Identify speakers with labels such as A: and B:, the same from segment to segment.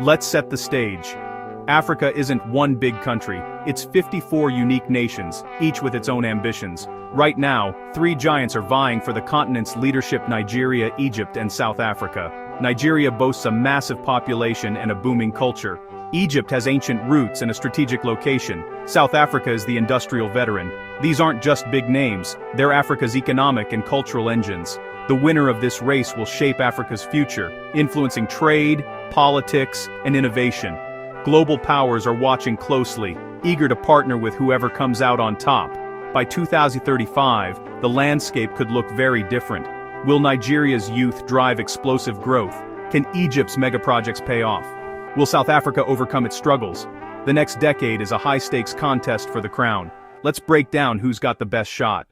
A: Let's set the stage. Africa isn't one big country, it's 54 unique nations, each with its own ambitions. Right now, three giants are vying for the continent's leadership: Nigeria, Egypt, and South Africa. Nigeria boasts a massive population and a booming culture. Egypt has ancient roots and a strategic location. South Africa is the industrial veteran. These aren't just big names, they're Africa's economic and cultural engines. The winner of this race will shape Africa's future, influencing trade, politics, and innovation. Global powers are watching closely, eager to partner with whoever comes out on top. By 2035, the landscape could look very different. Will Nigeria's youth drive explosive growth? Can Egypt's megaprojects pay off? Will South Africa overcome its struggles? The next decade is a high-stakes contest for the crown. Let's break down who's got the best shot.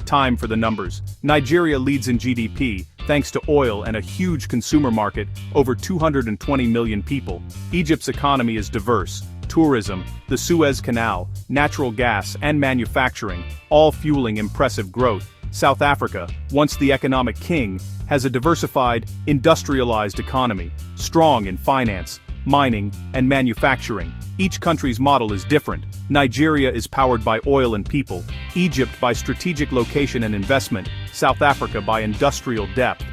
A: Time for the numbers. Nigeria leads in GDP, thanks to oil and a huge consumer market, over 220 million people. Egypt's economy is diverse. Tourism, the Suez Canal, natural gas, and manufacturing, all fueling impressive growth. South Africa, once the economic king, has a diversified, industrialized economy, strong in finance, mining, and manufacturing. Each country's model is different. Nigeria is powered by oil and people, Egypt by strategic location and investment, South Africa by industrial depth.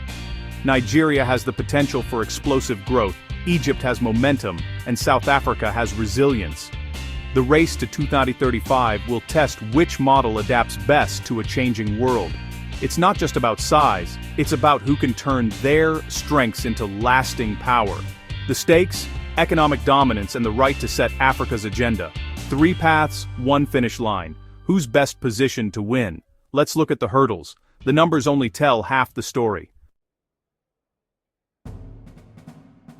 A: Nigeria has the potential for explosive growth, Egypt has momentum, and South Africa has resilience. The race to 2035 will test which model adapts best to a changing world. It's not just about size, it's about who can turn their strengths into lasting power. The stakes? Economic dominance and the right to set Africa's agenda. 3 paths, 1 finish line. Who's best positioned to win? Let's look at the hurdles. The numbers only tell half the story.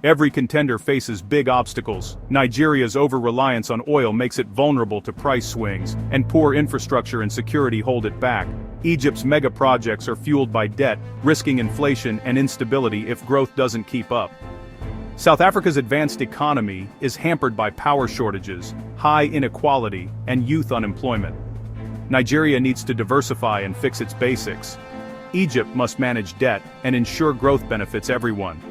A: Every contender faces big obstacles. Nigeria's over-reliance on oil makes it vulnerable to price swings, and poor infrastructure and security hold it back. Egypt's mega-projects are fueled by debt, risking inflation and instability if growth doesn't keep up. South Africa's advanced economy is hampered by power shortages, high inequality, and youth unemployment. Nigeria needs to diversify and fix its basics. Egypt must manage debt and ensure growth benefits everyone.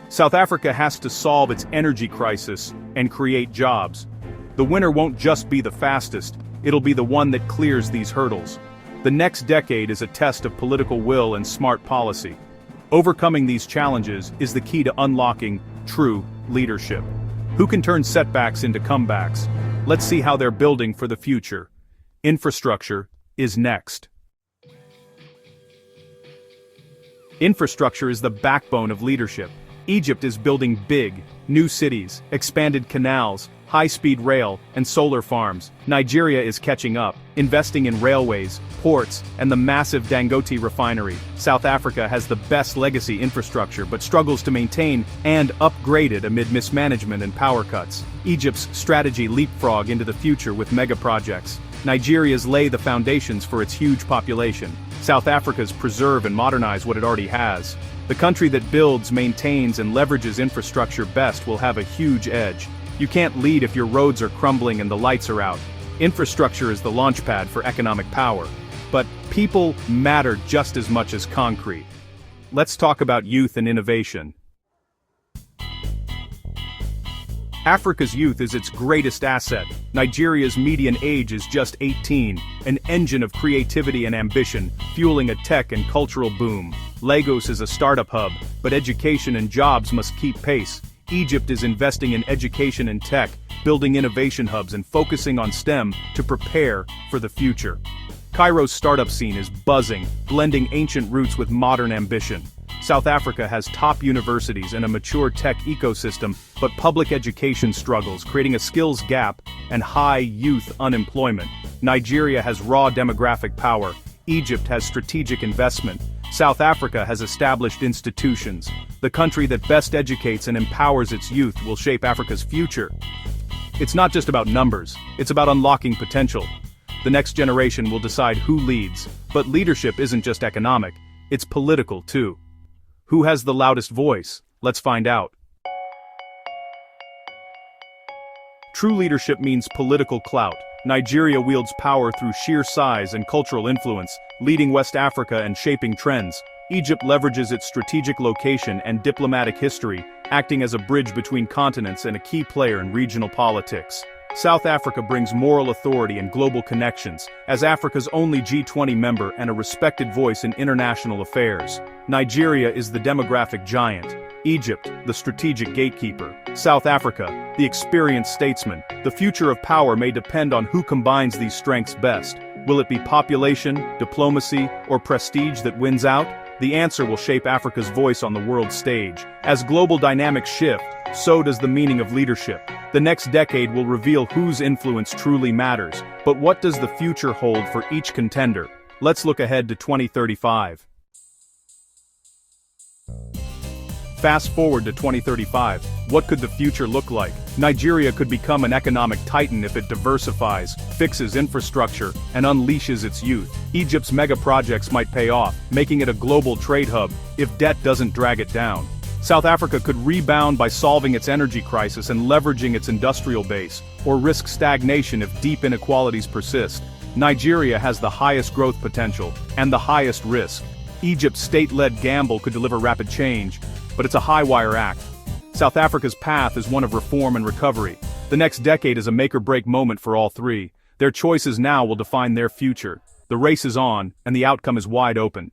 A: South Africa has to solve its energy crisis and create jobs. The winner won't just be the fastest, it'll be the one that clears these hurdles. The next decade is a test of political will and smart policy. Overcoming these challenges is the key to unlocking true leadership. Who can turn setbacks into comebacks? Let's see how they're building for the future. Infrastructure is next. Infrastructure is the backbone of leadership. Egypt is building big, new cities, expanded canals, high-speed rail, and solar farms. Nigeria is catching up, investing in railways, ports, and the massive Dangote refinery. South Africa has the best legacy infrastructure but struggles to maintain and upgrade it amid mismanagement and power cuts. Egypt's strategy leapfrog into the future with mega-projects. Nigeria's lay the foundations for its huge population. South Africa's preserve and modernize what it already has. The country that builds, maintains, and leverages infrastructure best will have a huge edge. You can't lead if your roads are crumbling and the lights are out. Infrastructure is the launchpad for economic power. But people matter just as much as concrete. Let's talk about youth and innovation. Africa's youth is its greatest asset. Nigeria's median age is just 18, an engine of creativity and ambition, fueling a tech and cultural boom. Lagos is a startup hub, but education and jobs must keep pace. Egypt is investing in education and tech, building innovation hubs and focusing on STEM to prepare for the future. Cairo's startup scene is buzzing, blending ancient roots with modern ambition. South Africa has top universities and a mature tech ecosystem, but public education struggles, creating a skills gap and high youth unemployment. Nigeria has raw demographic power. Egypt has strategic investment. South Africa has established institutions. The country that best educates and empowers its youth will shape Africa's future. It's not just about numbers, it's about unlocking potential. The next generation will decide who leads, but leadership isn't just economic, it's political too. Who has the loudest voice? Let's find out. True leadership means political clout. Nigeria wields power through sheer size and cultural influence, leading West Africa and shaping trends. Egypt leverages its strategic location and diplomatic history, acting as a bridge between continents and a key player in regional politics. South Africa brings moral authority and global connections, as Africa's only G20 member and a respected voice in international affairs. Nigeria is the demographic giant. Egypt, the strategic gatekeeper. South Africa, the experienced statesman. The future of power may depend on who combines these strengths best. Will it be population, diplomacy, or prestige that wins out? The answer will shape Africa's voice on the world stage. As global dynamics shift, so does the meaning of leadership. The next decade will reveal whose influence truly matters. But what does the future hold for each contender? Let's look ahead to 2035. Fast forward to 2035, what could the future look like? Nigeria could become an economic titan if it diversifies, fixes infrastructure, and unleashes its youth. Egypt's mega projects might pay off, making it a global trade hub, if debt doesn't drag it down. South Africa could rebound by solving its energy crisis and leveraging its industrial base, or risk stagnation if deep inequalities persist. Nigeria has the highest growth potential, and the highest risk. Egypt's state-led gamble could deliver rapid change, but it's a high-wire act. South Africa's path is one of reform and recovery. The next decade is a make-or-break moment for all three. Their choices now will define their future. The race is on, and the outcome is wide open.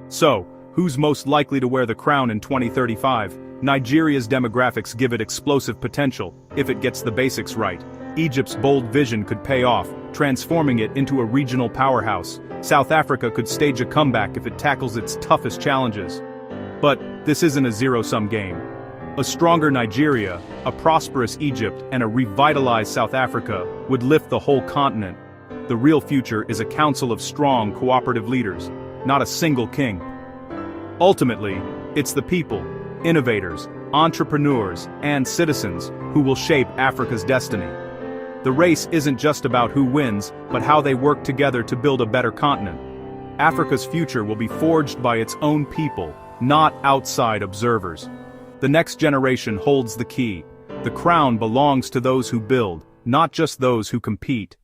A: So, who's most likely to wear the crown in 2035? Nigeria's demographics give it explosive potential, if it gets the basics right. Egypt's bold vision could pay off, transforming it into a regional powerhouse. South Africa could stage a comeback if it tackles its toughest challenges. But this isn't a zero-sum game. A stronger Nigeria, a prosperous Egypt, and a revitalized South Africa would lift the whole continent. The real future is a council of strong, cooperative leaders, not a single king. Ultimately, it's the people, innovators, entrepreneurs, and citizens who will shape Africa's destiny. The race isn't just about who wins, but how they work together to build a better continent. Africa's future will be forged by its own people, not outside observers. The next generation holds the key. The crown belongs to those who build, not just those who compete.